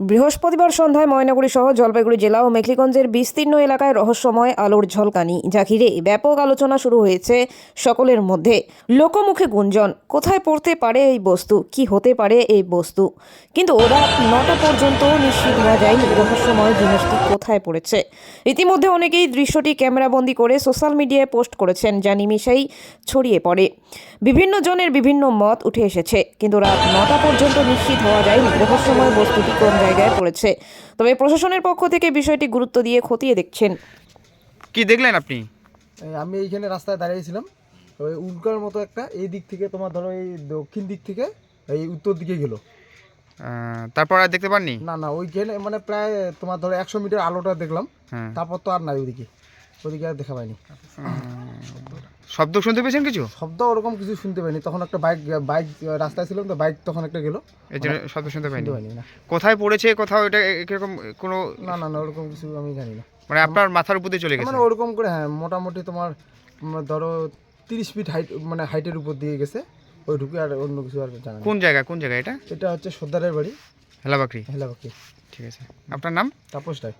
বৃহস্পতিবার সন্ধ্যায় ময়নাগুড়ি সহ জলপাইগুড়ি জেলা ও মেখলিগঞ্জের বিস্তীর্ণ এলাকায় রহস্যময় আলোর ঝলকানি, যা ঘিরে ব্যাপক আলোচনা শুরু হয়েছে সকলের মধ্যে। লোকমুখে গুঞ্জন, কোথায় পড়তে পারে এই বস্তু, কি হতে পারে এই বস্তু। কিন্তু রাত 9টা পর্যন্ত নিশ্চিত হওয়া যায়নি রহস্যময় জিনিসটি কোথায় পড়েছে। ইতিমধ্যে অনেকেই দৃশ্যটি ক্যামেরাবন্দি করে সোশ্যাল মিডিয়ায় পোস্ট করেছেন, যা নিমিষেই ছড়িয়ে পড়ে। বিভিন্ন জনের বিভিন্ন মত উঠে এসেছে, কিন্তু রাত 9টা পর্যন্ত নিশ্চিত হওয়া যায়নি রহস্যময় বস্তুটি কোন জায়গায় পড়েছে। তবে প্রশাসনের পক্ষ থেকে বিষয়টি গুরুত্ব দিয়ে খতিয়ে দেখছেন। কি দেখলেন আপনি? আমি এইখানে রাস্তায় দাঁড়িয়েছিলাম, ওই উল্কার মতো একটা এই দিক থেকে তোমার ধরো এই দক্ষিণ দিক থেকে এই উত্তর দিকে গেল। তারপর আর দেখতে পাননি? না না, ওইখানে মানে প্রায় তোমার ধরো 100 মিটার আলোটা দেখলাম, হ্যাঁ। তারপর তো আর নাই ওইদিকে আর দেখা পাইনি। শব্দ শুনতে পেয়েছেন কিছু? শব্দ ওরকম কিছু শুনতে পাইনি। তখন একটা বাইক রাস্তায় ছিলাম, তো বাইক তখন একটা গেল, এর জন্য শব্দ শুনতে পাইনি। না। কোথায় পড়েছে, কোথাও এটা কিরকম কোনো না না না, ওরকম কিছু আমি জানি না। মানে আপনার মাথার উপর দিয়ে চলে গেছে? মানে ওরকম করে হ্যাঁ, মোটামুটি তোমার ধরো 30 ফিট হাইট, মানে হাইটের উপর দিয়ে গেছে ওই ঢুকে, আর অন্য কিছু আর জানা নেই। কোন জায়গা এটা? এটা হচ্ছে সর্দারের বাড়ি, হেলাবাকরি। হেলাবাকি। ঠিক আছে, আপনার নাম? তাপস রায়।